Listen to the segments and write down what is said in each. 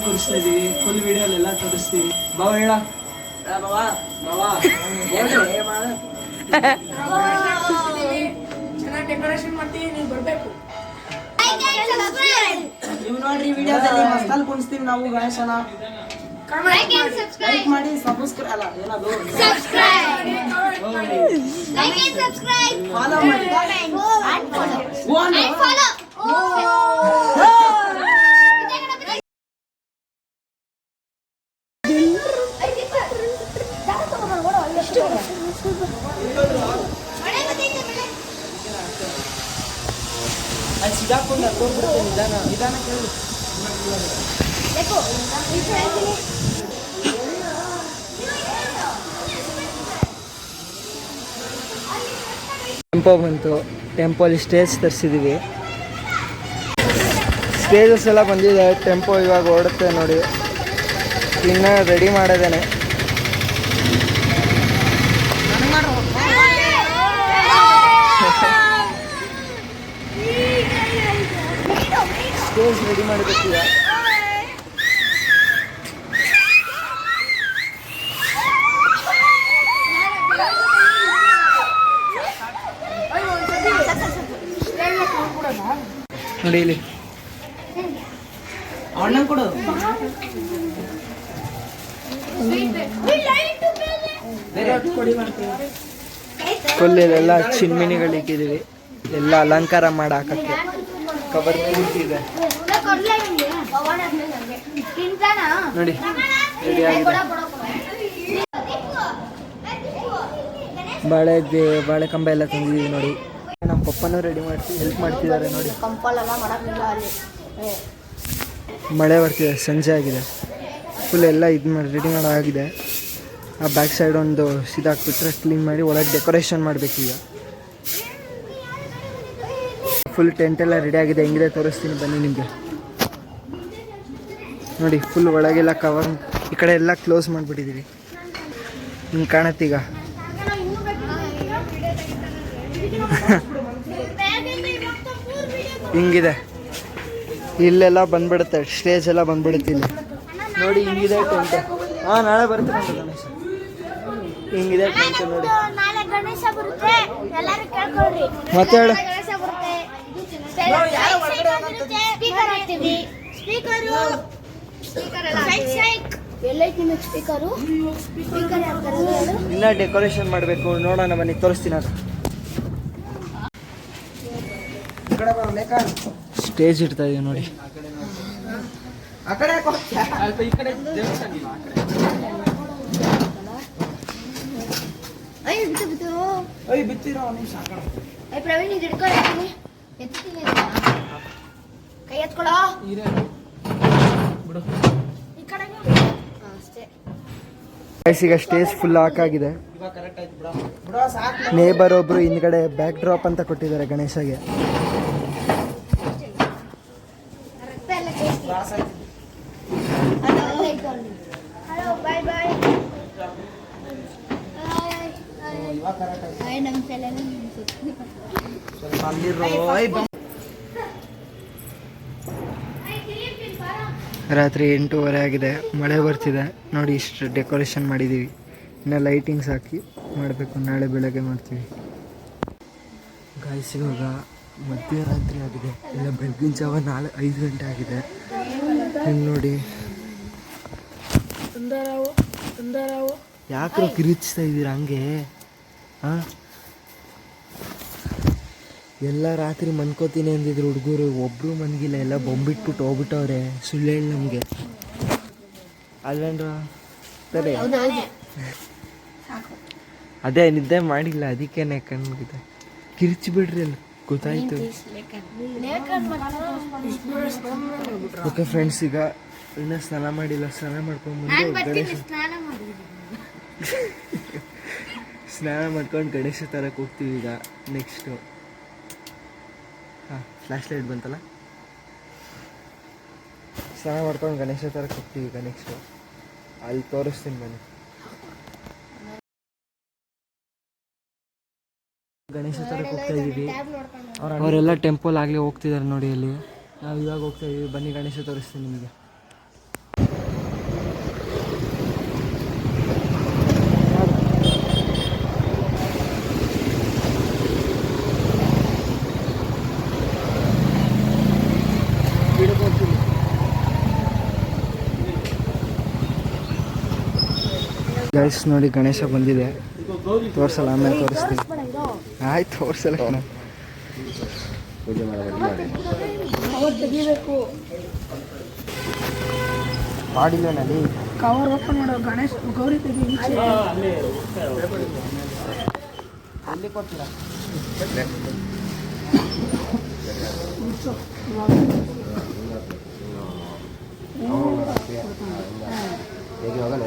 ತೋರಿಸ್ತಾ ಇದೀವಿ, ಫುಲ್ ವಿಡಿಯೋಲೆಲ್ಲ ತೋರಿಸ್ತೀವಿ. ಬಾವ ಹೇಳ ಚೆನ್ನಾಗಿ ಡೆಕೋರೇಷನ್ ಮಾಡ್ತೀವಿ, ನೀವು ಬರಬೇಕು. ನೀವು ನೋಡ್ರಿ ವಿಡಿಯೋದಲ್ಲಿ ಮಸ್ತಲ್ಲಿ ಕುಣಿಸ್ತೀವಿ ನಾವು ಗಣೇಶನ. ಲೈಕ್ ಮಾಡಿ, ಸಬ್ಸ್ಕ್ರೈಬ್ ಅಲ್ಲ ಏನದು ಫಾಲೋ ಮಾಡಿ. ಅದು ಸಿಗಾಕೊಂಡು ತೋರ್ಬಿಡುತ್ತೆ. ನಿಧಾನ ಕೇಳಿ. ಟೆಂಪೋ ಬಂತು, ಟೆಂಪೋಲಿ ಸ್ಟೇಜ್ ತರಿಸಿದ್ದೀವಿ. ಸ್ಟೇಜಸ್ ಎಲ್ಲ ಬಂದಿದೆ, ಟೆಂಪೋ ಇವಾಗ ಓಡುತ್ತೆ ನೋಡಿ. ಇನ್ನು ರೆಡಿ ಮಾಡೋದೇನೆ. ಸ್ಟೇಜ್ ರೆಡಿ ಮಾಡಬೇಕೀಗ. ನೋಡಿ ಇಲ್ಲಿ ಅಣ್ಣ ಕೊಡು. ಫುಲ್ ಇಲ್ಲೆಲ್ಲ ಚಿನ್ಮಿನಿಗಳಿಟ್ಟಿದ್ದೀವಿ, ಎಲ್ಲ ಅಲಂಕಾರ ಮಾಡಿ ಹಾಕಕ್ಕೆ. ಕವರ್ ಕೂತಿದೆ ನೋಡಿ, ರೆಡಿ ಆಗಿದೆ. ಬಾಳೆ ಕಂಬ ಎಲ್ಲ ತಂದಿದ್ದೀವಿ ನೋಡಿ. ನಮ್ಮ ಪಪ್ಪನೂ ರೆಡಿ ಮಾಡ್ತೀವಿ, ಹೆಲ್ಪ್ ಮಾಡ್ತಿದ್ದಾರೆ ನೋಡಿ. ಮಳೆ ಬರ್ತಿದೆ, ಸಂಜೆ ಆಗಿದೆ. ಫುಲ್ ಎಲ್ಲ ಇದು ಮಾಡಿ ರೆಡಿ ಮಾಡಾಗಿದೆ. ಆ ಬ್ಯಾಕ್ ಸೈಡ್ ಒಂದು ಸಿದಾಕ್ಬಿಟ್ರೆ ಕ್ಲೀನ್ ಮಾಡಿ ಒಳಗೆ ಡೆಕೋರೇಷನ್ ಮಾಡಬೇಕೀಗ. ಫುಲ್ ಟೆಂಟ್ ಎಲ್ಲ ರೆಡಿ ಆಗಿದೆ, ಹೆಂಗಿದೆ ತೋರಿಸ್ತೀನಿ ಬನ್ನಿ ನಿಮಗೆ. ನೋಡಿ ಫುಲ್ ಒಳಗೆಲ್ಲ ಕವರ್, ಈ ಕಡೆ ಎಲ್ಲ ಕ್ಲೋಸ್ ಮಾಡಿಬಿಟ್ಟಿದ್ದೀವಿ. ಹಿಂಗೆ ಕಾಣತ್ತೀಗ. ಹಿಂಗಿದೆ, ಇಲ್ಲೆಲ್ಲ ಬಂದ್ಬಿಡುತ್ತೆ, ಸ್ಟೇಜ್ ಎಲ್ಲ ಬಂದ್ಬಿಡುತ್ತೆ ಇಲ್ಲಿ ನೋಡಿ. ಹಿಂಗಿದೆ ಟೆಂಟ್. ಹಾಂ, ನಾಳೆ ಬರ್ತೀನಿ ಅಂತ ಗಣೇಶ. ಹಿಂಗಿದೆ ಟೆಂಟ್ ನೋಡಿ. ಮತ್ತೆ ಹೇಳು. ಇನ್ನ ಡೆಕೋರೇಷನ್ ಮಾಡಬೇಕು, ನೋಡೋಣ ಬನ್ನಿ ತೋರಿಸ್ತೀನಿ. ಅದು ಸ್ಟೇಜ್ ಇಡ್ತಾ ಇದೀವಿ ನೋಡಿ. ಈಗ ಸ್ಟೇಜ್ ಫುಲ್ ಹಾಕಾಗಿದೆ. ನೇಬರ್ ಒಬ್ರು ಹಿಂದ್ಗಡೆ ಬ್ಯಾಕ್ ಡ್ರಾಪ್ ಅಂತ ಕೊಟ್ಟಿದ್ದಾರೆ ಗಣೇಶಗೆ. ರಾತ್ರಿ 8:30 ಆಗಿದೆ, ಮಳೆ ಬರ್ತಿದೆ ನೋಡಿ. ಇಷ್ಟು ಡೆಕೋರೇಷನ್ ಮಾಡಿದ್ದೀವಿ, ಇನ್ನು ಲೈಟಿಂಗ್ಸ್ ಹಾಕಿ ಮಾಡಬೇಕು. ನಾಳೆ ಬೆಳಗ್ಗೆ ಮಾಡ್ತೀವಿ. ಗಾಯ್ಸ್ ಇವಾಗ ಮಧ್ಯರಾತ್ರಿ ಆಗಿದೆ, ಇಲ್ಲ ಬೆಳಗಿನ ಜಾವ 5 ಗಂಟೆ ಆಗಿದೆ. ನೋಡಿ ಯಾಕ್ರೋ ಕಿರಿಚ್ತಾ ಇದ್ದೀರಾ ಹಂಗೆ? ಹಾಂ, ಎಲ್ಲ ರಾತ್ರಿ ಮನ್ಕೋತೀನಿ ಅಂದಿದ್ರು ಹುಡುಗರು, ಒಬ್ಬರು ಮನ್ಗಿಲ್ಲ, ಎಲ್ಲ ಬೊಂಬಿಟ್ಬಿಟ್ಟು ಹೋಗ್ಬಿಟ್ಟವ್ರೆ. ಸುಳ್ಳು ಹೇಳಿ ನಮಗೆ ಅಲ್ವೇನ್ರ? ಸರಿ, ಅದೇ ನಿದ್ದೆ ಮಾಡಿಲ್ಲ, ಅದಕ್ಕೇನೆ ಕಣ್ಗಿದೆ. ಕಿರಿಚಿ ಬಿಡ್ರಿ ಅಲ್ಲಿ, ಗೊತ್ತಾಯ್ತು. ಓಕೆ ಫ್ರೆಂಡ್ಸ್, ಈಗ ಇನ್ನೂ ಸ್ನಾನ ಮಾಡಿಲ್ಲ, ಸ್ನಾನ ಮಾಡ್ಕೊಂಡು ಸ್ನಾನ ಮಾಡ್ಕೊಂಡು ಗಣೇಶ ತರಕ್ಕೆ ಹೋಗ್ತೀವಿ ಈಗ. ನೆಕ್ಸ್ಟು ಹಾಂ, ಫ್ಲ್ಯಾಶ್ ಲೈಟ್ ಬಂತಲ್ಲ, ಸ್ನಾನ ಮಾಡ್ಕೊಂಡು ಗಣೇಶ ತರಕ್ಕೆ ಹೋಗ್ತೀವಿ ಈಗ. ನೆಕ್ಸ್ಟು ಅಲ್ಲಿ ತೋರಿಸ್ತೀನಿ ಬನ್ನಿ. ಗಣೇಶ ತರಕ್ಕೆ ಹೋಗ್ತಾ ಇದ್ದೀವಿ. ಅವರೆಲ್ಲ ಟೆಂಪಲ್ ಆಗಲೇ ಹೋಗ್ತಿದ್ದಾರೆ ನೋಡಿ ಅಲ್ಲಿ. ನಾವು ಇವಾಗ ಹೋಗ್ತಾ ಇದ್ದೀವಿ, ಬನ್ನಿ ಗಣೇಶ ತೋರಿಸ್ತೀನಿ ನಿಮಗೆ. ಗೈಸ್ ನೋಡಿ ಗಣೇಶ ಬಂದಿದೆ, ತೋರಿಸಲ್ಲ, ಆಮೇಲೆ ತೋರಿಸ್ತೀನಿ. ಆಯ್ತು ತೋರಿಸಲ್ಲ ಕಣ. ಪೂಜೆ ಮಾಡಿ ಕವರ್ ತೆಗಿಬೇಕು. ಮಾಡಿಲ್ಲ ನಲ್ಲಿ ಕವರ್ ಓಪನ್ ಮಾಡೋ ಗಣೇಶ್ ಗೌರಿ ತೆಗಿ. ಅಲ್ಲಿ ಕೊಡ್ತೀರಾ?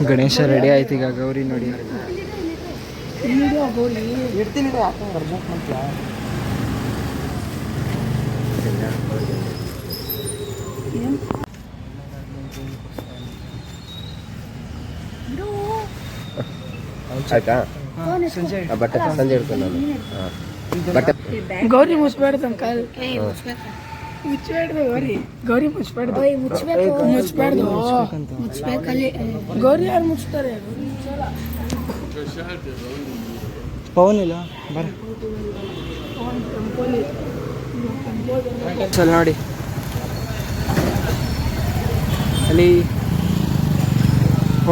ಗಣೇಶ ರೆಡಿ ಆಯ್ತು. ಈಗ ಗೌರಿ ನೋಡಿ ಗೌರಿ ಇಡ್ತೀನಿ ಅರ್ಜೆಂಟ್ ಮಾಡ್ತೀಯಾ? ಆಯ್ತಾ? ಸಂಜೆ ಬಟ್ಟೆ ಸಂಜೆ ಇಡ್ತೀನಿ ನಾನು. ಬಟ್ಟೆ ಗೌರಿ ಮುಚ್ಬೇಡ್ದು ಅಂಕಲ್. ಮುಚ್ಚಬೇಡ್ದು ಗೌರಿ. ಗೌರಿ ಮುಚ್ಬೇಡ್ದು. ಮುಚ್ಬೇಡ್ದು. ಮುಚ್ಬೇಕಲ್ಲಿ. ಗೌರಿ ಯಾರು ಮುಚ್ತಾರೆ? ಪವನ್ ಇಲ್ಲ ಬರ ಚಲ್ ನೋಡಿ ಅಲ್ಲಿ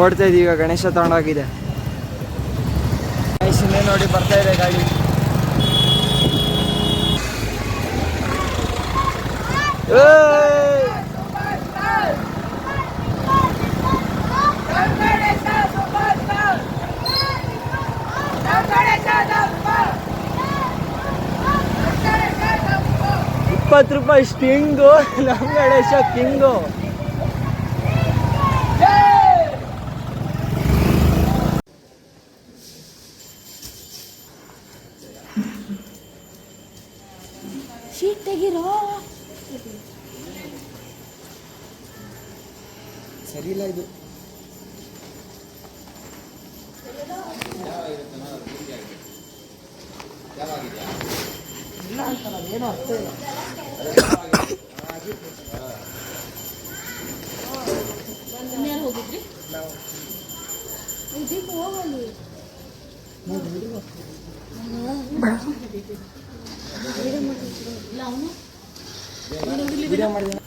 ಓಡ್ತಾ ಇದೀವಿ. ಈಗ ಗಣೇಶ ತಗೊಂಡೋಗಿದೆ. ಗಣೇಶನೇ ನೋಡಿ ಬರ್ತಾ ಇದೆ ಗಾಡಿ. ₹20 ಸ್ಟಿಂಗು, ನಮ್ಮ ಗಣೇಶ ಕಿಂಗು. ಶೀಟ್ ತೆಗಿರೋ. ಸರಿ ಇಲ್ಲ ಇದು. ಏನೋ ಅರ್ಥ ಇಲ್ಲ. ಹೋಗಿದ್ರಿ ಹೋಗಲಿ.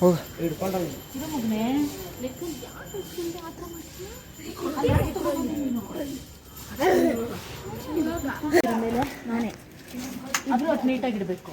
ಹೋಗ ಹಿಡ್ಕೊಂಡ್ರೆ ನಾನೇ ಅದು ಒಟ್ಟು ನೀಟಾಗಿಡಬೇಕು.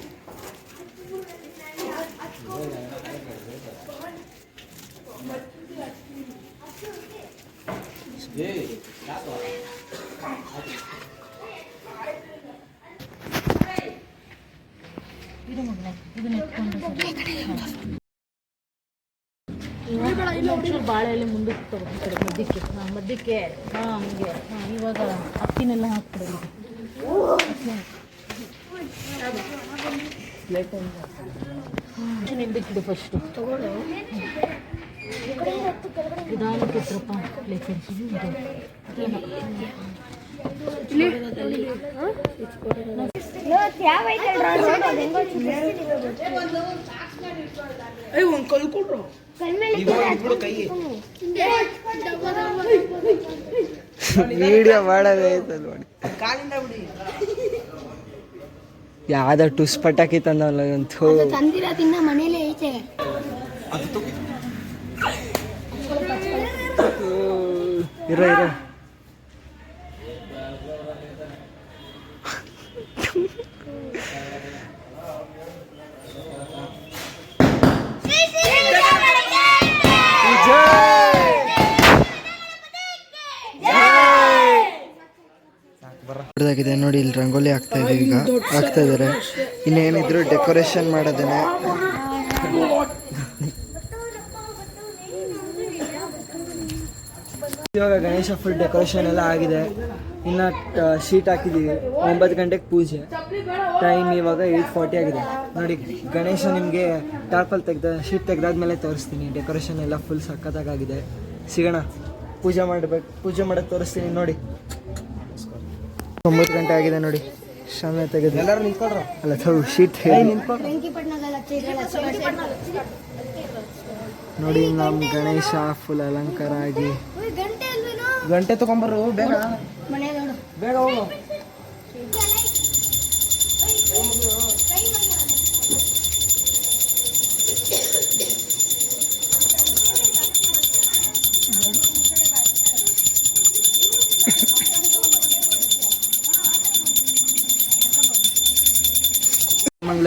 ಬಾಳೆ ಎಲೆ ಮುಂದಕ್ಕೆ ತಗೊಂಡು ಮಧ್ಯಕ್ಕೆ ಮಧ್ಯಕ್ಕೆ ಹಂಗೆ ಇವಾಗ ಅಕ್ಕಿನೆಲ್ಲ ಹಾಕ್ಬಿಡೋದು. ಹಿಂದಕ್ಕಿಡು ಫಸ್ಟು ತಗೊಳ್ಳು. ನಿಧಾನಕ್ಕೆ ಸ್ವಲ್ಪ ಪ್ಲೇಟ್ ಒಂದು ಕಲ್ಕೊಟ್ರು ವಿಡಿಯೋ ಮಾಡೋದೇ ಐತದ ನೋಡಿ. ಯಾವ್ದ ಟುಸ್ ಪಟಾಕಿ ತಂದವಲ್ಲ ಅಂತೂ ತಂದಿರೋದಿನ್ನ ಮನೇಲೆ ಐತೆ. ಇರೋ ಇರೋ. ದೊಡ್ಡದಾಗಿದೆ ನೋಡಿ. ಇಲ್ಲಿ ರಂಗೋಲಿ ಆಗ್ತಾ ಇದೆ. ಈಗ ಆಗ್ತಾ ಇದಾರೆ. ಇನ್ನೇನಿದ್ರು ಡೆಕೋರೇಷನ್ ಮಾಡೋದೇನೆ. ಇವಾಗ ಗಣೇಶ ಫುಲ್ ಡೆಕೋರೇಷನ್ ಎಲ್ಲ ಆಗಿದೆ. ಇನ್ನು ಶೀಟ್ ಹಾಕಿದ್ದೀವಿ. 9 ಗಂಟೆಗೆ ಪೂಜೆ. ಟೈಮ್ ಇವಾಗ 8:40 ಆಗಿದೆ ನೋಡಿ. ಗಣೇಶ ನಿಮಗೆ ಟಾರ್ಪಲ್ ಶೀಟ್ ತೆಗೆದಾದ್ಮೇಲೆ ತೋರಿಸ್ತೀನಿ. ಡೆಕೋರೇಷನ್ ಎಲ್ಲ ಫುಲ್ ಸಖತ್ತಾಗಿದೆ. ಸಿಗೋಣ. ಪೂಜೆ ಮಾಡೋಕ್ಕೆ ತೋರಿಸ್ತೀನಿ ನೋಡಿ. 9 ಗಂಟೆ ಆಗಿದೆ ನೋಡಿ. ಶಾಮೆ ತೆಗೆದು ಎಲ್ಲರೂ ನಿಂತ್ಕೊಳ್ರ. ಅಲ್ಲ ಶೀಟ್ ನೋಡಿ. ನಮ್ಮ ಗಣೇಶ ಫುಲ್ ಅಲಂಕಾರ ಆಗಿ. ಗಂಟೆ ತಗೊಂಬರು ಬೇಗ ಬೇಗ ಹೋಗು.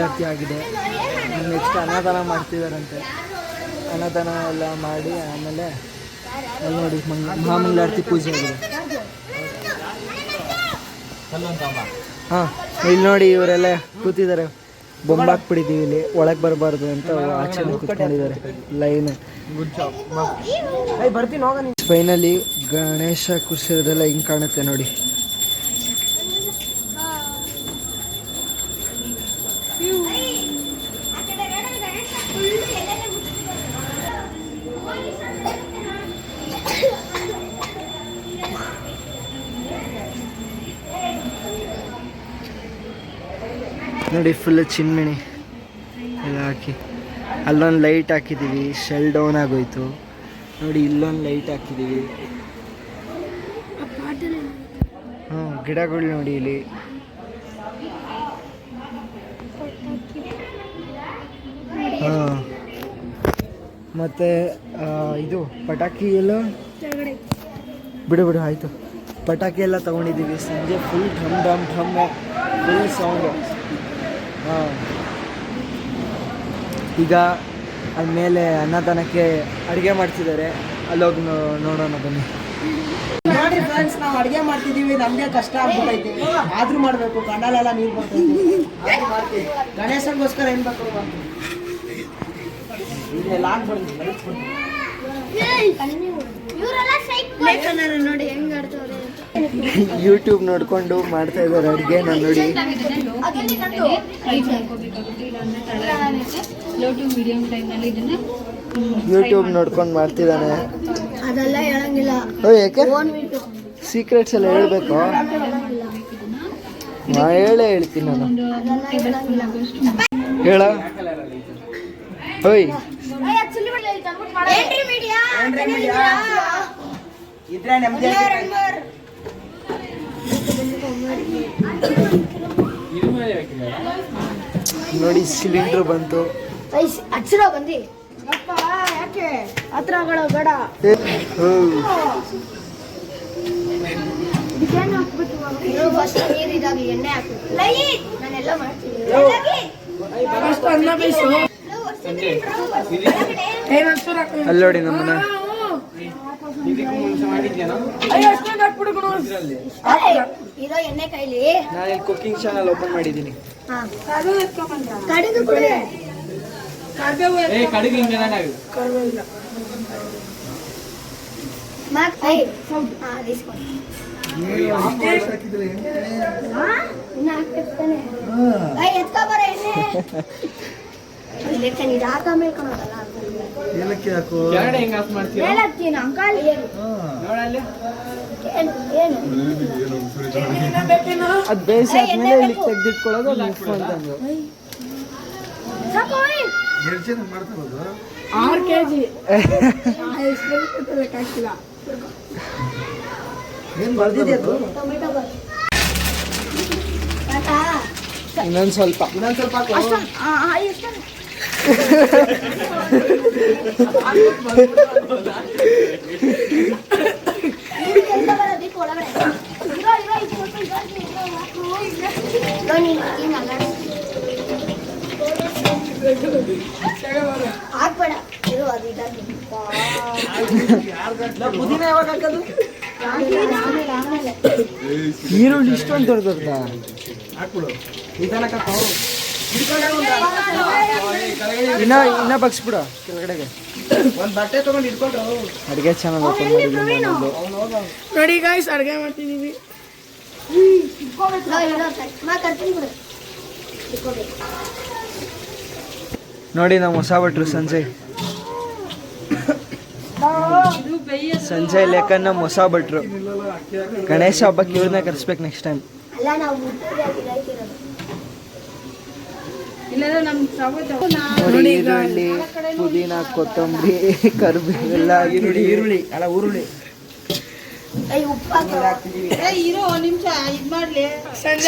ಮಹಾಮಂಗಳಾರತಿ ಆಗಿದೆ. ನೆಕ್ಸ್ಟ್ ಅನ್ನದಾನ ಮಾಡ್ತಿದಾರಂತೆ. ಅನ್ನದಾನ ಎಲ್ಲ ಮಾಡಿ ಆಮೇಲೆ ಅಲ್ಲಿ ನೋಡಿ ಮಹಾಮಂಗಳಾರತಿ ಪೂಜೆ ಆಗಿದೆ. ಹಾಂ, ಇಲ್ಲಿ ನೋಡಿ ಇವರೆಲ್ಲ ಕೂತಿದ್ದಾರೆ. ಬೊಂಬಾಕ್ಬಿಟ್ಟಿದ್ದೀವಿ ಇಲ್ಲಿ, ಒಳಗೆ ಬರಬಾರ್ದು ಅಂತ ಆಚೆ ಕೂತ್ಕೊಂಡಿದ್ದಾರೆ ಲೈನ್. ಫೈನಲಿ ಗಣೇಶ ಕೂರಿಸಿರೋದೆಲ್ಲ ಹಿಂಗೆ ಕಾಣುತ್ತೆ ನೋಡಿ. ನೋಡಿ ಫುಲ್ ಚಿನ್ಮಿಣಿ ಎಲ್ಲ ಹಾಕಿ, ಅಲ್ಲೊಂದು ಲೈಟ್ ಹಾಕಿದ್ದೀವಿ, ಶೆಲ್ ಡೌನ್ ಆಗೋಯ್ತು. ನೋಡಿ ಇಲ್ಲೊಂದು ಲೈಟ್ ಹಾಕಿದ್ದೀವಿ. ಗಿಡಗಳು ನೋಡಿ ಇಲ್ಲಿ. ಹಾಂ, ಮತ್ತು ಇದು ಪಟಾಕಿ ಎಲ್ಲ ಬಿಡು ಆಯಿತು. ಪಟಾಕಿ ಎಲ್ಲ ತೊಗೊಂಡಿದ್ದೀವಿ. ಸಂಜೆ ಫುಲ್ ಢಮ್ ಢಮ್ ಢಮ್ ಫುಲ್ ಸೌಂಡು. ಹಾಂ, ಈಗ ಆಮೇಲೆ ಅನ್ನದಾನಕ್ಕೆ ಅಡುಗೆ ಮಾಡ್ತಿದ್ದಾರೆ. ಅಲ್ಲೋಗಿ ನೋಡೋಣ ಬನ್ನಿ. ನೋಡಿ ಫ್ರೆಂಡ್ಸ್, ನಾವು ಅಡುಗೆ ಮಾಡ್ತಿದ್ದೀವಿ. ನಮಗೆ ಕಷ್ಟ ಆಗ್ಬಿಟ್ಟೈತಿ, ಆದ್ರೂ ಮಾಡಬೇಕು. ಕಣ್ಣಲ್ಲೆಲ್ಲ ನೀರು ಬರ್ತೈತಿ, ಆದ್ರೂ ಮಾಡ್ತೀವಿ. ಗಣೇಶನಿಗೋಸ್ಕರ ಏನು ಬೇಕು ಇಲ್ಲೆಲ್ಲ ಆಗ್ಬಿಡ್ತೀವಿ. ನೋಡಿ ಹೆಂಗ್ ಆಡ್ತವ್ರೆ. ಯೂಟ್ಯೂಬ್ ನೋಡ್ಕೊಂಡು ಮಾಡ್ತಾ ಇದ್ದಾರೆ ಅಡುಗೆ. ನಾನು ನೋಡಿ ಯೂಟ್ಯೂಬ್ ನೋಡ್ಕೊಂಡು ಮಾಡ್ತಿದ್ದಾನೆ. ಅದೆಲ್ಲ ಹೇಳಂಗಿಲ್ಲ. ಯಾಕೆ ಸೀಕ್ರೆಟ್ಸ್ ಎಲ್ಲ ಹೇಳ್ಬೇಕು? ನಾ ಹೇಳ್ತೀನಿ ನಾನು. ಹೇಳ ಓಯ್ ಇದ್ರೆ ನೆಮ್ಮದಿ. ನೋಡಿ ಸಿಲಿಂಡರ್ ಬಂತು. ಹಚ್ಚಿರ ಬಂದಿ ಯಾಕೆ ಹತ್ರ ಬೇಡ. ಫಸ್ಟ್ ನೀರು ಇದಾಗಿ ಎಣ್ಣೆ ಹಾಕ್ಬೇಕು. ನಾನೆಲ್ಲ ಮಾಡ್ತೀನಿ. ಅಲ್ಲಿ ನೋಡಿ ನಮ್ಮನ್ನ. ಇರೋ ಎಣ್ಣೆ ಕೈಲಿ ನಾನು ಕುಕಿಂಗ್ ಚಾನಲ್ ಓಪನ್ ಮಾಡಿದ್ದೀನಿ. ಕಡೆದು ಕೊಡಿ. ಏಲಕ್ಕಿ ಹಾಕು. ಅದು ಬೇಯಿಸಿ ಆದ್ಮೇಲೆ ಇಲ್ಲಿ ತೆಗೆದಿಟ್ಕೊಳ್ಳೋದು ಮುಫ್ ಅಂತಂದು. 6 kg ಇನ್ನೊಂದು ಸ್ವಲ್ಪ ಹಾಕ್ಬೇಡ ಇರು ಅದು ಇದಾಗಿ ಪುದೀನ ಯಾವಾಗ ಹಾಕೋದು? ಈರುಳ್ಳಿ ಇಷ್ಟೊಂದು ದೊಡ್ಡದಾ? ಇನ್ನ ಬಗ್ಸ್ಬಿಡ ಕೆಳಗಡೆಗೆ. ಒಂದು ಬಟ್ಟೆ ತಗೊಂಡು ಇಟ್ಕೊಂಡು ಅಡುಗೆ ಚಾನಲ್ ಓಪನ್ ಮಾಡಿದ್ದೀನಿ ನಾನು. ನೋಡಿ ಗಾಯ್ಸ್, ಅಡುಗೆ ಮಾಡ್ತಿದ್ದೀವಿ. ನೋಡಿ ನಮ್ಮ ಹೊಸ ಭಟ್ರು ಸಂಜಯ್ ಲೆಕ್ಕನ್ನ ನಮ್ಮ ಹೊಸ ಭಟ್ರು. ಗಣೇಶ ಹಬ್ಬಕ್ಕೆ ಇವ್ರನ್ನ ಕರೆಸ್ಬೇಕು ನೆಕ್ಸ್ಟ್ ಟೈಮ್. ನೋಡಿ ಈರುಳ್ಳಿ, ಪುದೀನ, ಕೊತ್ತಂಬರಿ, ಕರಿಬೇವು ಎಲ್ಲ ಈರುಳ್ಳಿ ಅಲ್ಲ ಉರುಳಿ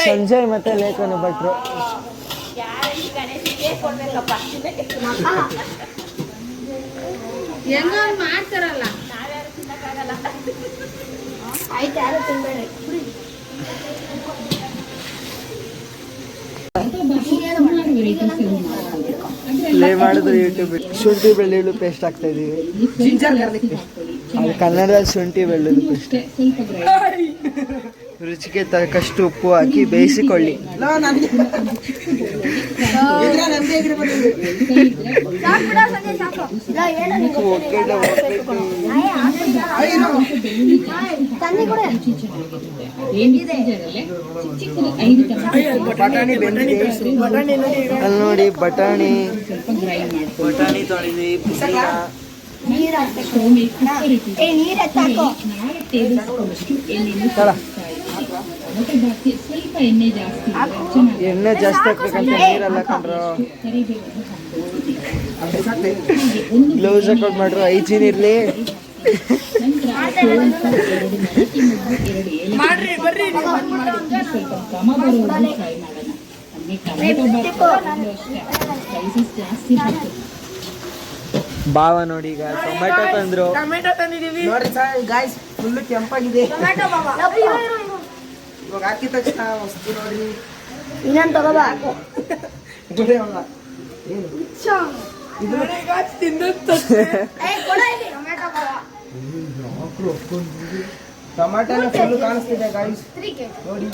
ಸಂಜಯ್ ಮತ್ತೆ ಲೇಖನ ಭಟ್ರು. ಮಾಡ್ತಾರಲ್ಲ ಆಯ್ತು, ಯಾರು ತಿನ್ಬೇಡ. ಪ್ಲೇ ಮಾಡಿದ್ರೆ ಯೂಟ್ಯೂಬ್ ಶುಂಠಿ ಬೆಳ್ಳುಳ್ಳಿ ಪೇಸ್ಟ್ ಹಾಕ್ತಾ ಇದೀವಿ. Ginger garlic paste. ಅಲ್ಲಿ ಕನ್ನಡದಲ್ಲಿ ಶುಂಠಿ ಬೆಳ್ಳುಳ್ಳಿ ಪೇಸ್ಟ್. ರುಚಿಗೆ ತಕ್ಕಷ್ಟು ಉಪ್ಪು ಹಾಕಿ ಬೇಯಿಸಿಕೊಳ್ಳಿ. ನಮಗೆ ಬಟಾಣಿ ಬೆಂದಿದೆ. ಅಲ್ಲಿ ನೋಡಿ ಬಟಾಣಿ ತೊಳೆದಿ ನೀರ್ ಹಾಕ್ಬೇಕು. ನೀರ್ ಎತ್ತಾಕೋ. ಎಣ್ಣೆ ಜಾಸ್ತಿ ಹಾಕ್ಬೇಕಂತ ನೀರೆಲ್ಲ ಕಂಡ್ರು. ಗ್ಲೌಸ್ ಹಾಕೊಂಡು ಮಾಡ್ರು, ಹೈಜೀನ್ ಇರ್ಲಿ. ಮಾಡ್ರಿ ಬರ್ರಿ ಭಾವ ನೋಡಿ ಈಗ ಟೊಮೆಟೊ ತಂದ್ರು. ಟೊಮೆಟೊ ತಂದಿದೀವಿ. ನೋಡಿ ಸರ್ ಗಾಯ್ಸ್ ಫುಲ್ ಕೆಂಪಾಗಿದೆ. ಇವಾಗ ಹಾಕಿದ ತಕ್ಷಣ ವಸ್ತು ನೋಡ್ರಿ. ಇನ್ನೊಂದು ತಗೋಬಾ. ಗುಡೆ ಅಲ್ಲ. ಏನು? ಟೊಮ್ಯಾಟೊ ಫುಲ್ ಕಾಣಿಸ್ತಿದೆ ಗಾಯ್ಸ್ ನೋಡಿ.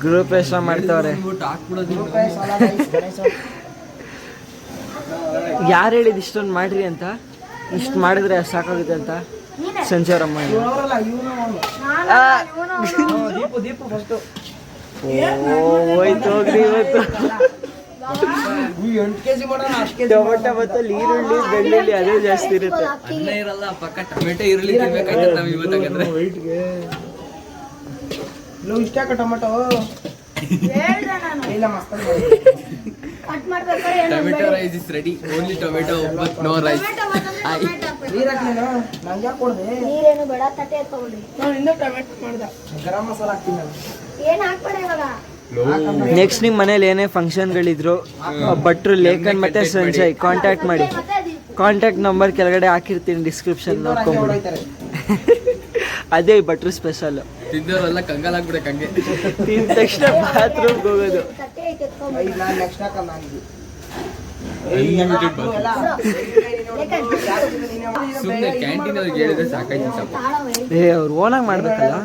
ಗ್ರೂಪ್ ಎಷ್ಟ ಮಾಡ್ತಾವ್ರೆ. ರೂಪಾಯಿ ಸಾಲ guys, ಗಣೇಶ. ಯಾರು ಹೇಳಿದ್ ಇಷ್ಟೊಂದು ಮಾಡ್ರಿ ಅಂತ? ಇಷ್ಟು ಮಾಡಿದ್ರೆ ಸಾಕಾಗುತ್ತೆ ಅಂತ ಸಂಜೆವರಮ್ಮ. ಇವ್ರಲ್ಲ, ಇವ್ನು ಅವ್ನು. ದೀಪು ಫಸ್ಟು. ಹೋಯ್ತು ಹೋಗ್ರಿ ಇವತ್ತು. 8 kg ಮಾಡೋಣ, 10 kg ಟೊಮೆಟೊ ಮತ್ತು ಈರುಳ್ಳಿ ಬೆಳ್ಳುಳ್ಳಿ ಅದೇ ಜಾಸ್ತಿ ಇರುತ್ತೆ. ಇರಲ್ಲ ಪಕ್ಕ ಟೊಮೆಟೊ ಈರುಳ್ಳಿ ತಿನ್ಬೇಕಾಗ್ತದೆ ನಾವು ಇವತ್ತಾಗಂದ್ರೆ. ಇಷ್ಟಾಕ ಟೊಮೆಟೊ ಇಲ್ಲ ಮಸ್ತ್ ಕಟ್ ಮಾಡ್ಬೇಕಾದ್ರೆ tomato rice is ready. Only tomato but no rice. ನೀರ್ ಹಾಕ್ಲೇನು? ನಂಗೆ ಯಾಕೆ ಕೊಡ್ದೆ? ನೀರೇನು ಬೇಡ, ತಟ್ಟೆ ತಗೊಳ್ರಿ. ನಾವು ಇನ್ನೂ ಟೊಮೆಟೊ ಮಾಡ್ದ. ಗರಂ ಮಸಾಲ ಹಾಕ್ತೀನಿ ನಾನು. ಏನ್ ಹಾಕ್ಬೇಡ ಇವಾಗ. ನೆಕ್ಸ್ಟ್ ನಿಮ್ಮ ಮನೇಲಿ ಏನೇ ಫಂಕ್ಷನ್ಗಳಿದ್ರು ಭಟ್ರು ಲೇಖನ್ ಮತ್ತೆ ಸಂಜಯ್ ಕಾಂಟ್ಯಾಕ್ಟ್ ಮಾಡಿ. ಕಾಂಟ್ಯಾಕ್ಟ್ ನಂಬರ್ ಕೆಳಗಡೆ ಹಾಕಿರ್ತೀನಿ ಡಿಸ್ಕ್ರಿಪ್ಷನ್, ನೋಡ್ಕೊಂಬಿಡಿ. ಹೊಡೋಯ್ತಾರೆ. ಅದೇ ಭಟ್ರು ಸ್ಪೆಷಲ್. ತಿಂದವರೆಲ್ಲ ಕಂಗಾಲಾಗ್ಬಿಡಕ್ಕೆ ಹಂಗೆ. ತಿಂದ ತಕ್ಷಣ ಬಾತ್ರೂಮ್ಗೆ ಹೋಗೋದು. ತಟ್ಟೆ ಐತೆ ಎತ್ಕೊಂಡ್ಬಿಡಿ. ನಾನು ನೆಕ್ಸ್ಟ್ ಹಾಕಲ್ಲ ನನಗೆ. ಸುಮ್ಮನೆ ಕ್ಯಾಂಟೀನ್ ಅವ್ರಿಗೆ ಹೇಳಿದ್ರೆ ಸಾಕಾಯ್ತು ಸಾಕು. ಏ ಅವ್ರು ಓನಾಗಿ ಮಾಡ್ಬೇಕಲ್ಲ.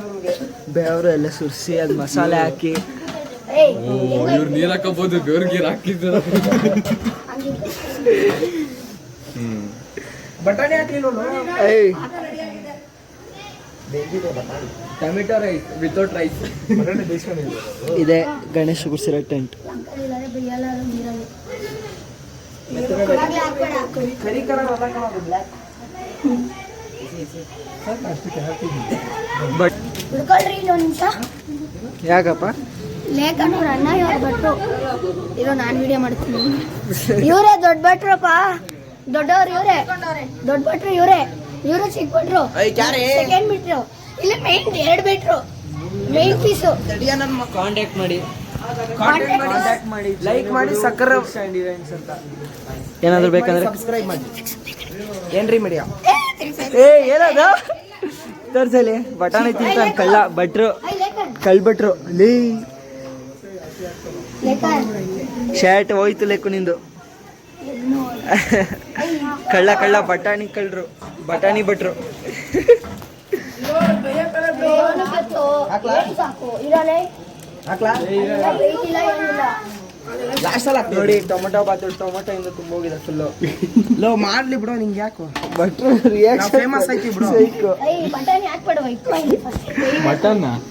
ಬೇವರು ಎಲ್ಲ ಸುರಿಸಿ ಅದು ಮಸಾಲೆ ಹಾಕಿ. ಇವ್ರು ನೀರ್ ಹಾಕೋಬಹುದು, ಬೇವ್ರ ಗೀರ್ ಹಾಕಿದ್ರು. ಬಟಾಣಿ ಹಾಕ್ಲಿಲ್ಲ. ಏಯ್ ಟೊಮೆಟೊ ರೈಸ್ ವಿತೌಟ್ ರೈಸ್. ಇದೆ ಗಣೇಶ್ ಗುಡ್ಸಿರೋ ಟೆಂಟ್. ಕರಿ ಕಲರ್ ಅಲ್ಲ ಕಣದು, ಬ್ಲ್ಯಾಕ್. ಬಟ್ ಹುಡ್ಕೊಳ್ರಿ ಇನ್ನೊಂದು ನಿಮಿಷ. ಯಾಕಪ್ಪ? ಲೇಖನ್ ಅವ್ರ ಅಣ್ಣ ಇವ್ರು ಭಟ್ರು. ಇರೋ ನಾನು ವಿಡಿಯೋ ಮಾಡ್ತೀನಿ. ಇವರೇ ದೊಡ್ಡ ಭಟ್ರಪ್ಪ. ದೊಡ್ಡವ್ರು ಇವರೇ, ದೊಡ್ಡ ಭಟ್ರು ಇವರೇ. ಇವರು ಚಿಕ್ಕ ಭಟ್ರು, ಸೆಕೆಂಡ್ ಬಿಟ್ರು. ಇಲ್ಲಿ ಮೇನ್ 2 ಬಿಟ್ರು, ಮೇನ್ ಪೀಸು. ಕಾಂಟ್ಯಾಕ್ಟ್ ಮಾಡಿ, ಲೈಕ್ ಮಾಡಿ, ಸಕ್ಕರೆ ಇವೆಂಟ್ಸ್ ಅಂತ ಏನಾದ್ರು ಬೇಕಂದ್ರೆ ಸಬ್ಸ್ಕ್ರೈಬ್ ಮಾಡಿ. ಏನ್ರಿ ಮೀಡಿಯಾ? ಏ ಏನದು ತೋರ್ಸಲಿ. ಬಟಾಣಿ ತಿಂತಾನೆ ಕಳ್ಳ ಭಟ್ರು, ಕಳ್ ಭಟ್ರು. ಲೇ ಶರ್ಟ್ ಹೋಯ್ತು ಲೆಕ್ಕು ನಿಂದು. ಕಳ್ಳ ಬಟಾಣಿ ಕಳ್ಳರು, ಬಟಾಣಿ ಭಟ್ರು. ಸಾಕು ಇರಲೇ ಹಾಕ್ಲಾ? ಲಾಸ್ಟ್ ಅಲ್ಲಿ ಹಾಕ್ತೀನಿ. ನೋಡಿ ಟೊಮೆಟೊ ಬಾತು, ಟೊಮೆಟೊ ಇಂದ ತುಂಬ ಹೋಗಿದೆ ಫುಲ್ಲು. ಲೋ ಮಾಡ್ಲಿ ಬಿಡೋ, ನಿಂಗೆ ಯಾಕೋ ಭಟ್ರು ನಾವು ರಿಯಾಕ್ಷನ್ ಫೇಮಸ್ ಆಯ್ತಿ ಬಿಡು. ಬಟಾಣಿ ಹಾಕ್ಬೇಡವ. ಮಟನ್ ನಾನ್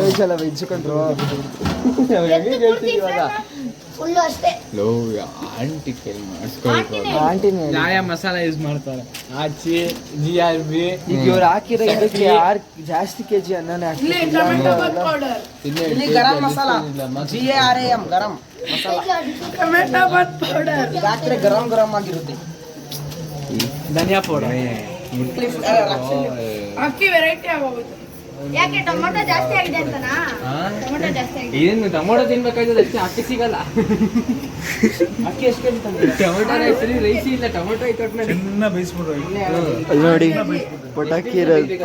ವೆಜ್ ಅಲ್ಲ, ವೆಜ್ ಕಂಡ್ರು. ಇವಾಗ ಫುಲ್ಲು ಅಷ್ಟೇ. ಲೋ ಆಂಟಿ ಕೈ ಮಾಡಿಸ್ಕೊಳ್ತಾರೆ. ಆಂಟಿನೇ ನ್ಯಾಯ ಮಸಾಲ ಯೂಸ್ ಮಾಡ್ತಾರೆ. ಆಚೆ GRB ಈಗ ಇವ್ರು ಹಾಕಿರೋ ಇದಕ್ಕೆ ಜಾಸ್ತಿ ಕೆಜಿ ಅನ್ನನೇ ಇಲ್ಲಿ ಹಾಕ್ತಿಲ್ಲ. ಟೊಮೆಟೊ ಪೌಡರ್, ಇಲ್ಲಿ garam masala, GARAM garam masala. Tomato Baat powder, ಇದು ಹಾಕಿದ್ರೆ ಗರಂ ಗರಂ ಆಗಿರುತ್ತೆ. ಧನಿಯಾ ಪೌಡರ್. ಅಕ್ಕಿ ವೆರೈಟಿ ಆಗೋಗುತ್ತೆ. ಯಾಕೆ ಟೊಮೆಟೊ ಜಾಸ್ತಿ ಆಗಿದೆ ಅಂತನಾ? ಟೊಮೆಟೊ ಜಾಸ್ತಿ ಆಗಿದೆ. ಏನು ಟೊಮೊಟೊ ತಿನ್ಬೇಕಾಯ್ತದೆ ಅಷ್ಟೇ, ಅಕ್ಕಿ ಸಿಗಲ್ಲ. ಅಕ್ಕಿ ಎಷ್ಟು ಕೆಜಿ? ಟೊಮೆಟೊ ರೈಸ್ ಇಲ್ಲ, ಟೊಮೆಟೊ ಐತೆ ಒಟ್ಟಿನಲ್ಲಿ. ಅಲ್ಲಿ ನೋಡಿ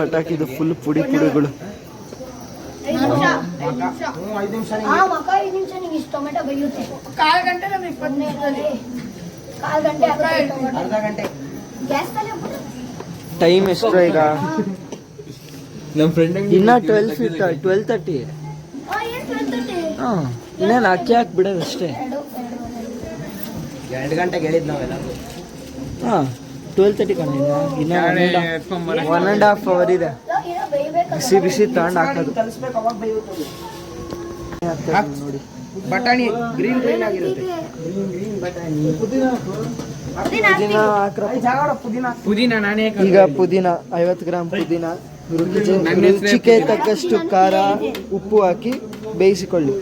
ಪಟಾಕಿದು ಫುಲ್ ಪುಡಿಗಳು. 5 ನಿಮಿಷ ಹಾ ಮಕ್ಕ 5 ನಿಮಿಷ ನಿಂಗೆ ಇಷ್ಟು ಟೊಮೆಟೊ ಬೇಯುತ್ತೆ. ಕಾಲ್ ಗಂಟೆ ನಮ್ಗೆ 20 ನಿಮಿಷದಲ್ಲಿ ಕಾಲ್ ಗಂಟೆ ಅರ್ಧ ಗಂಟೆ ಗ್ಯಾಸ್ ತಲೆ ಹಾಕ್ಬಿಡು. ಟೈಮ್ ಎಷ್ಟು ಈಗ? ನಮ್ಮ ಫ್ರೆಂಡ್ ಇನ್ನ 12:30. ಏನ್ 12:30? ಹಾಂ ಇನ್ನೇನು ಅಕ್ಕಿ ಹಾಕಿ ಬಿಡೋದು ಅಷ್ಟೇ. 2 ಗಂಟೆಗೆ ಹೇಳಿದ್ ನಾವೆಲ್ಲ. ಹಾಂ 12:30 ಕಣ ಇನ್ನು 1.5 ಅವರ್ ಇದೆ. ಏನೋ ಬೇಯ್ಬೇಕು. ಬಿಸಿ ಬಿಸಿ ತಗೊಂಡು ಹಾಕೋದು. ಕಲಿಸ್ಬೇಕು, ಅವಾಗ ಬೇಯುತ್ತೆ ನೋಡಿ ಬಟಾಣಿ ಗ್ರೀನ್ ಆಗಿರುತ್ತೆ. ಪುದೀನ ಹಾಕ್ರಪ್ಪ. ಪುದೀನ ನಾನೇ ಈಗ ಪುದೀನ 50 ಗ್ರಾಮ್ ಪುದೀನ, ರುಚಿಗೆ ತಕ್ಕಷ್ಟು ಖಾರ, ಉಪ್ಪು ಹಾಕಿ ಬೇಯಿಸಿಕೊಳ್ಳಿ.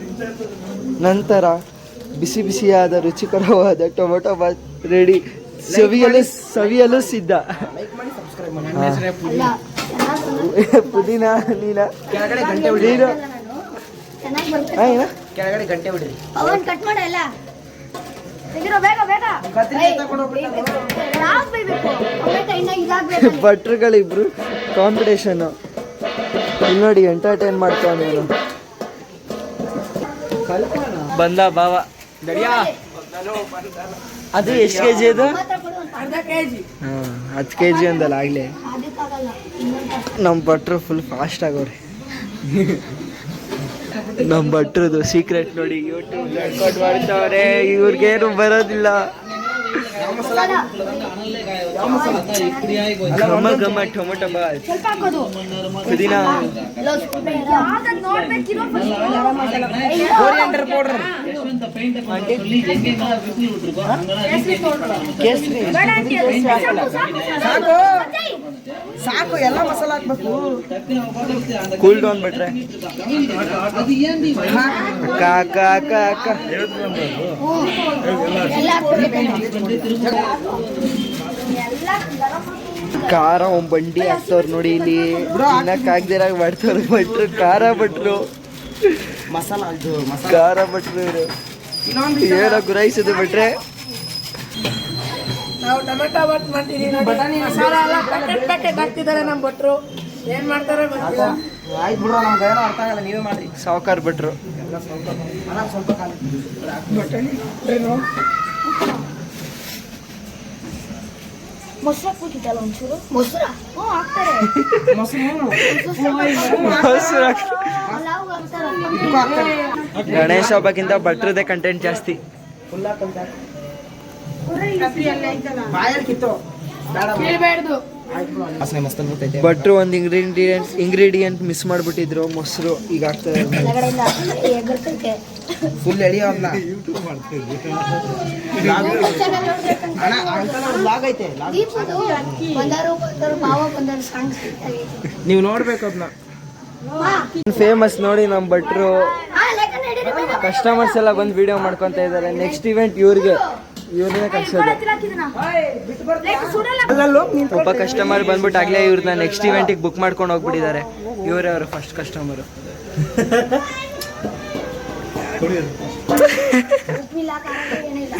ನಂತರ ಬಿಸಿ ಬಿಸಿಯಾದ ರುಚಿಕರವಾದ ಟೊಮೆಟೊ ಬಾತ್ ರೆಡಿ. ಸವಿಯಲು ಸಿದ್ಧ. ಲೈಕ್ ಮಾಡಿ, ಸಬ್ಸ್ಕ್ರೈಬ್ ಮಾಡಿ. ಹಾ. ಅಲ್ಲ ಪುದೀನ ನೀನ ಕೆಳಗಡೆ ಗಂಟೆ ನೀನು ಚೆನ್ನಾಗಿ ಬರ್ತದೆ. ಏನ ಕೆಳಗಡೆ ಗಂಟೆ ಬಿಡ್ರಿ. ಪವನ್ ಕಟ್ ಮಾಡ ಎಲ್ಲ ತೆಗಿರೋ ಬೇಗ ಬೇಗ. ಕತ್ರಿ ಏಯ್, ತಗೊಂಡ್ ಹೋಗ್ಬಿಟ್ಟು ಯಾವ್ದು ಬೇಯ್ಬೇಕು? ಟೊಮೆಟೊ ಇನ್ನ ಇದಾಗ್ಬೇಕು. ಭಟ್ರುಗಳಿಬ್ರು ಕಾಂಪಿಟೇಷನ್. ಇಲ್ಲಿ ನೋಡಿ ಎಂಟರ್ಟೈನ್ ಮಾಡ್ತಾವ ನೀನು. ಬಂದ ಬಾವ ಅದು ಎಷ್ಟು ಕೆಜಿ ಅದು? ಅರ್ಧ ಕೆಜಿ. ಹಾಂ 10 kg ಅಂದಲ್ಲ ಆಗ್ಲೇ. ಅದಕ್ಕಾಗಲ್ಲ ಇನ್ನೊಂದು ನಮ್ಮ ಭಟ್ರು ಫುಲ್ ಫಾಸ್ಟ್ ಆಗೋರೆ. ನಮ್ಮ ಭಟ್ರದು ಸೀಕ್ರೆಟ್ ನೋಡಿ, ಯೂಟ್ಯೂಬ್ ರೆಕಾರ್ಡ್ ಮಾಡ್ತಾವ್ರೆ. ಇವ್ರಿಗೇನು ಬರೋದಿಲ್ಲ. ಘಮ ಘಮ ಟೊಮೆಟೊ ಬಾತ್, ಸ್ವಲ್ಪ ಹಾಕೋದು. ಪುದೀನ, ಯಾವ್ದದ್ ನೋಡ್ಬೇಕಿರೋ first. ಕೋರಿಯಂಡರ್ ಪೌಡರ್, ಕೇಸರಿ. ಬೇಡ ಆಂಟಿ, ಅದು ಸಾಕು. ಸಾಕು. ಎಲ್ಲ ಮಸಾಲ ಹಾಕ್ಬೇಕು. ಕೂಲ್ ಡೌನ್ ಬಿಟ್ರೆ ಅಕ್ಕ ಅಕ್ಕ ಅಕ್ಕ ಅಕ್ಕ. ಎಲ್ಲ ಹಾಕ್ಬೇಕು. ಎಲ್ಲ ಖಾರ ಒಂದ್ ಬಂಡಿ ಹಾಕ್ತವ್ರು ನೋಡಿ ಇಲ್ಲಿ. ತಿನ್ನಕ್ಕಾಗ್ದಿರಾಗ ಮಾಡ್ತವ್ರು ಭಟ್ರು. ಖಾರ ಭಟ್ರು, ಮಸಾಲ ಇದು ಮಸಾಲ. ಖಾರ ಭಟ್ರು ಇವರು. ಏನೋ ಗುರಾಯಿಸೋದು ಭಟ್ರೆ. ನಾವು ಟೊಮೆಟೊ ಬಾತ್ ಮಾಡ್ತಿದೀವಿ ನೋಡಿ. ಮಸಾಲ ಎಲ್ಲ ಪ್ಯಾಕೆಟ್ ಹಾಕ್ತಿದ್ದಾರೆ ನಮ್ಮ ಭಟ್ರು. ಏನ್ ಮಾಡ್ತಾರೆ ಗೊತ್ತಿಲ್ಲ. ಆಯ್ತು ಬಿಡ್ರ, ನಮ್ಗೆ ಏನೋ ಅರ್ಥ ಆಗಲ್ಲ, ನೀವೇ ಮಾಡ್ರಿ. ಸಾವುಕಾರ ಭಟ್ರು. ಅಣ್ಣ ಸ್ವಲ್ಪ ಖಾಲಿ. ಮೊಸರು ಹಾಕ್ಬೇಕಿತ್ತಲ್ಲ ಒಂಚೂರು. ಮೊಸರ ಹ್ಞೂ ಹಾಕ್ತಾರೆ. ಮೊಸರು ಹಾಕಿ. ಪಲಾವ್ ಹಾಕ್ತಾರೆ. ಇದಕ್ಕೂ ಹಾಕ್ತಾರೆ. ಗಣೇಶ ಹಬ್ಬಕ್ಕಿಂತ ಭಟ್ರದೇ ಕಂಟೆಂಟ್ ಜಾಸ್ತಿ. ಫುಲ್ ಹಾಕಂತ ಬಾಯಲ್ಲಿ ಕಿತ್ತು ಬೇಡ. ಕೇಳಬೇಡ್ದು. ವಾಸನೆ ಮಸ್ತ್ ಬರ್ತೈತೆ. ಭಟ್ರು ಒಂದು ಇಂಗ್ರೀಡಿಯೆಂಟ್ ಮಿಸ್ ಮಾಡ್ಬಿಟ್ಟಿದ್ರು, ಮೊಸರು. ಈಗ ಆಗ್ತದೆ. ಕೆಳಗಡೆಯಿಂದ ಎಗರ್ತೈತೆ. ಫುಲ್ ಎಳಿಯೋ ಅದನ್ನ. ಅಣ್ಣ ಅಂಕಲ್ ಅವ್ರ ಲಾಗ್ ಐತೆ. ದೀಪದು ಬಂದರು ಮಾವ ಬಂದರು ಸಣ್ಣ ಆಗೈತೆ. ನೀವು ನೋಡ್ಬೇಕು ಅದನ್ನ. ಫೇಮಸ್ ನೋಡಿ ನಮ್ಮ ಭಟ್ರು. ಲೆಕ್ಕ ನಡೀರಿ ಬೇಗ. ಕಸ್ಟಮರ್ಸ್ ಎಲ್ಲ ಬಂದು ವಿಡಿಯೋ ಮಾಡ್ಕೊತ ಇದ್ದಾರೆ. ನೆಕ್ಸ್ಟ್ ಇವೆಂಟ್ ಇವ್ರನ್ನೇ ಕಳ್ಸೋದು. ಒಬ್ಬ ಕಸ್ಟಮರ್ ಬಂದ್ಬಿಟ್ಟು ಆಗ್ಲೇ ಇವ್ರನ್ನ ನೆಕ್ಸ್ಟ್ ಇವೆಂಟಿಗೆ ಬುಕ್ ಮಾಡ್ಕೊಂಡು ಹೋಗ್ಬಿಟ್ಟಿದ್ದಾರೆ. ಇವರೇ ಅವರು ಫಸ್ಟ್ ಕಸ್ಟಮರು. ಉಪ್ಪಿಲ್ಲ ಖಾರ ಏನಿಲ್ಲ.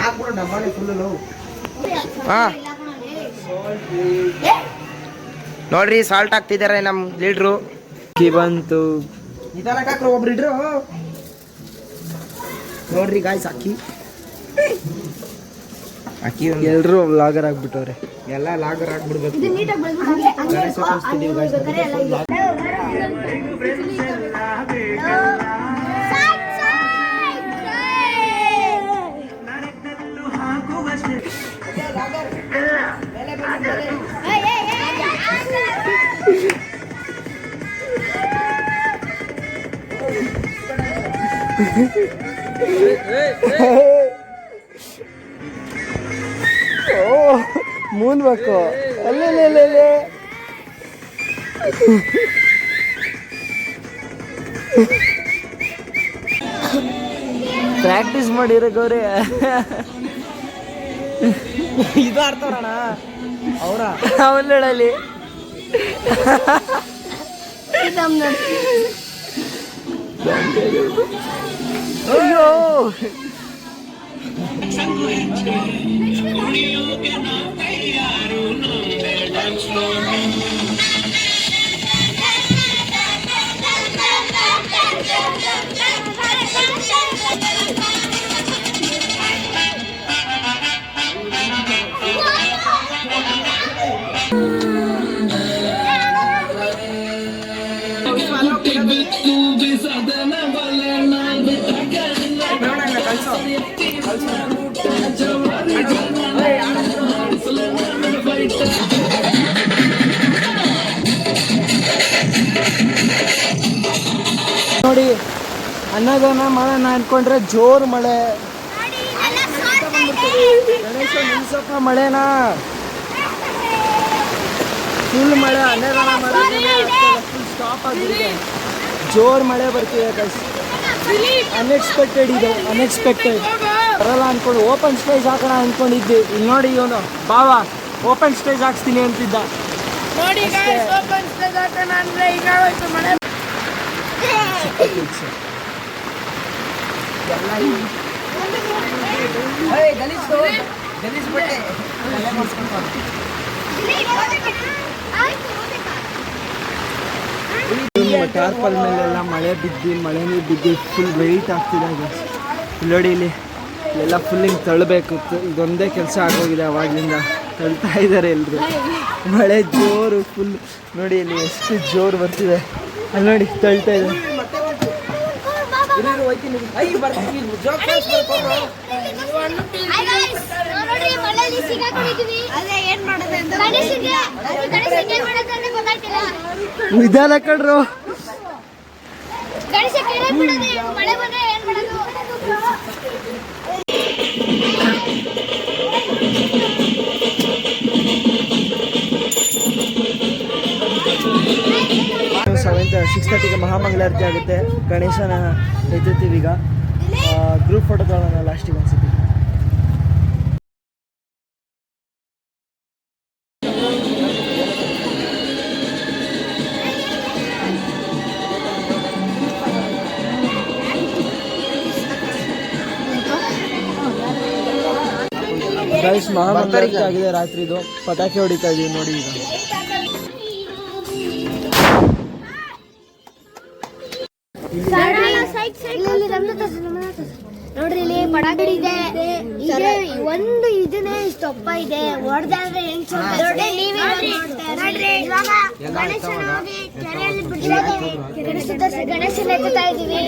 ಹಾಕ್ಬಿಡು ಡಬ್ಬಾಲಿ ಫುಲ್ ನೋವು. ನೋಡ್ರಿ ಸಾಲ್ಟ್ ಹಾಕ್ತಿದ್ದಾರೆ ನಮ್ಮ ಲೀಡ್ರು. ಬಂತು. ನಿಧಾನಕ್ಕೆ ಹಾಕ್ರು, ಒಬ್ರು ಇಡ್ರು. ನೋಡ್ರಿ ಗಾಯ್ಸ್ ಅಕ್ಕಿ ಎಲ್ರು ವ್ಲಾಗರ್ ಆಗ್ಬಿಟ್ಟವ್ರೆ. ಎಲ್ಲ ಲಾಗರ್ ಹಾಕ್ಬಿಡ್ಬೇಕು. ಇದು ನೀಟಾಗಿ ಬೆಳೆದ್ಬಿಟ್ಟು ಹಂಗೆ ಹಂಗೆ ಬೇಕಾದ್ರೆ ಎಲ್ಲ ಇಲ್ಲ. ಓ ಮೂನ್ಬೇಕು ಅಲ್ಲೇ. ಪ್ರಾಕ್ಟೀಸ್ ಮಾಡಿರೋ ಗೌರಿ. ಇದು ಆಡ್ತಾರಣ ಅವರ ಅವಲ್ಲಿ ಅಯ್ಯೋ ನೋಡಿ ಅನ್ನದಾನ ಮಾಡೋಣ ಅನ್ಕೊಂಡ್ರೆ ಜೋರು ಮಳೆ. ಗಣೇಶ ನಿಲ್ಸಪ್ಪ ಮಳೆನಾ, ಫುಲ್ ಮಳೆ. ಅನ್ನದಾನ ಮಾಡೋದು ಫುಲ್ ಸ್ಟಾಪ್ ಆಗಿದೆ, ಜೋರು ಮಳೆ ಬರ್ತಿದೆ ಗೈಸ್. ಅನ್ಎಕ್ಸ್ಪೆಕ್ಟೆಡ್ ಇದು, ಅನ್ಎಕ್ಸ್ಪೆಕ್ಟೆಡ್. ಬರಲ್ಲ ಅನ್ಕೊಂಡು ಓಪನ್ ಸ್ಟೇಜ್ ಹಾಕೋಣ ಅನ್ಕೊಂಡಿದ್ದೆ. ಇಲ್ಲಿ ನೋಡಿ ಇವನು ಬಾವ ಓಪನ್ ಸ್ಟೇಜ್ ಹಾಕ್ಸ್ತೀನಿ ಅಂತಿದ್ದ. ನೋಡಿ ಓಪನ್ ಸ್ಟೇಜ್ ಹಾಕೋಣ ಅಂದ್ರೆ ಈಗ ಆಗೋಯ್ತು ಮಳೆ. ಟಾರ್ಪಲ್ ಮೇಲೆಲ್ಲ ಮಳೆ ಮಳೆ ನೀರು ಬಿದ್ದು ಫುಲ್ ವೆಯ್ಟ್ ಆಗ್ತಿದೆ. ಇಲ್ಲಿ ನೋಡಿ ಇಲ್ಲಿ ಎಲ್ಲ ಫುಲ್ ಹಿಂಗೆ ತಳ್ಳಬೇಕು. ಇದೊಂದೇ ಕೆಲಸ ಆಗೋಗಿದೆ, ಅವಾಗಲಿಂದ ತಳ್ತಾ ಇದ್ದಾರೆ ಎಲ್ಲರೂ. ಮಳೆ ಜೋರು ಫುಲ್ ನೋಡಿ ಇಲ್ಲಿ ಎಷ್ಟು ಜೋರು ಬರ್ತಿದೆ. ಅಲ್ಲಿ ನೋಡಿ ತಳ್ತಾ ಇದೆ. ನಿಧಾನ ಕಣ್ರು. ಸಿಕ್ಸ್ 6:30ಗೆ ಮಹಾಮಂಗಳಾರತಿ ಆಗುತ್ತೆ. ಗಣೇಶನ ಎತ್ತುತ್ತೀವಿ ಈಗ. ಗ್ರೂಪ್ ಫೋಟೋ ತಗೊಳ್ಳೋಣ ಲಾಸ್ಟಿಗೆ ಅನ್ಸುತ್ತೆ. ಗೈಸ್ ಮಹಾಮಂಗಳಾರತಿ ಆಗಿದೆ ರಾತ್ರಿದು. ಪಟಾಕಿ ಹೊಡಿತಾ ಇದೀವಿ ನೋಡಿ ಈಗ. ನೋಡ್ರಿ ಇಲ್ಲಿ ಪಟಾಕಿ ಇದೆ. ಒಂದು ಇದನ್ನೇ ಇಷ್ಟಪ್ಪ ಇದೆ, ಹೊಡೆದಾದ್ರೆ ಹೆಂಗ್ ಗಣೇಶನ ಎತ್ತಾ ಇದೀವಿ.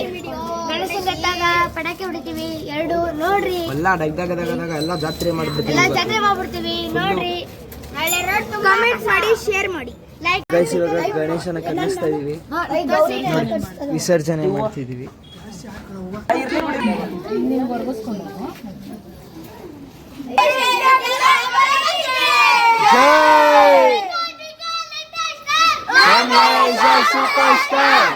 ಗಣೇಶನ ಎತ್ತಾಗ ಪಟಾಕಿ ಹೊಡಿತೀವಿ ಎರಡು. ನೋಡ್ರಿ ಎಲ್ಲ ಜಾತ್ರೆ ಎಲ್ಲ ಜಾತ್ರೆ ಮಾಡ್ಬಿಡ್ತೀವಿ. ನೋಡ್ರಿ ಕಮೆಂಟ್ ಮಾಡಿ, ಶೇರ್ ಮಾಡಿ, ಲೈಕ್. ಗೈಸ್ ಇವಾಗ ಗಣೇಶನ ಕಲಿಸ್ತಾ ಇದೀವಿ, ವಿಸರ್ಜನೆ ಮಾಡ್ತಿದೀವಿ. Super star.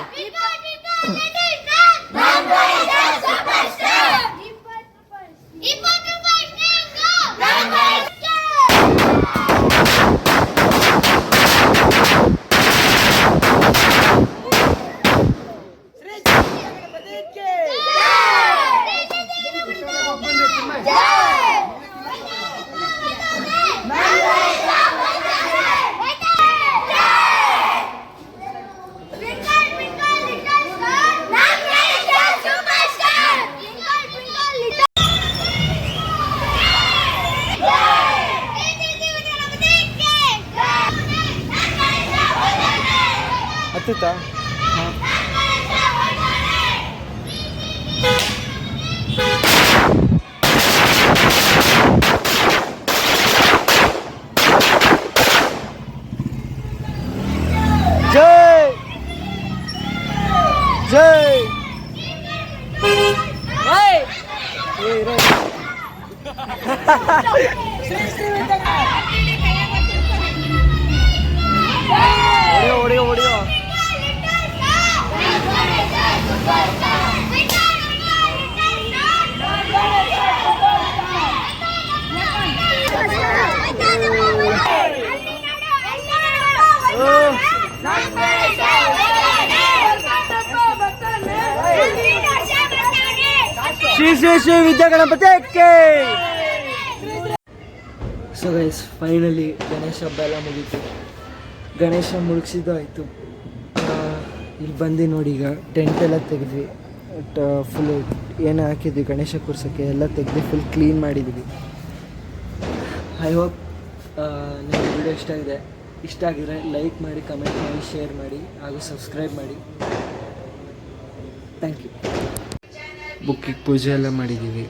ಹತ್ತುತ್ತಾ? ಜೈ ಜೈ. ಹೊಡಿಯೋ ಹೊಡಿಯೋ. Shri Shri Shri Vidya Ganapati. So guys finally Ganesha ಹಬ್ಬ ಎಲ್ಲ ಮುಗೀತು. ಗಣೇಶ ಮುಳುಗಿಸಿದ್ದು ಆಯಿತು. ಇಲ್ಲಿ ಬಂದು ನೋಡಿ, ಈಗ ಟೆಂಟ್ ಎಲ್ಲ ತೆಗೆದ್ವಿ, ಫುಲ್ಲು ಏನು ಹಾಕಿದ್ವಿ ಗಣೇಶ ಕೂರ್ಸೋಕ್ಕೆ ಎಲ್ಲ ತೆಗೆದು ಫುಲ್ ಕ್ಲೀನ್ ಮಾಡಿದ್ವಿ. ಐ ಹೋಪ್ ನಿಮಗೆ ವಿಡಿಯೋ ಇಷ್ಟ ಆಗಿದ್ರೆ ಲೈಕ್ ಮಾಡಿ, ಕಮೆಂಟ್ ಮಾಡಿ, ಶೇರ್ ಮಾಡಿ ಹಾಗೂ ಸಬ್ಸ್ಕ್ರೈಬ್ ಮಾಡಿ. Thank you. ಬುಕ್ಕಿಗೆ ಪೂಜೆ ಎಲ್ಲ ಮಾಡಿದ್ದೀವಿ.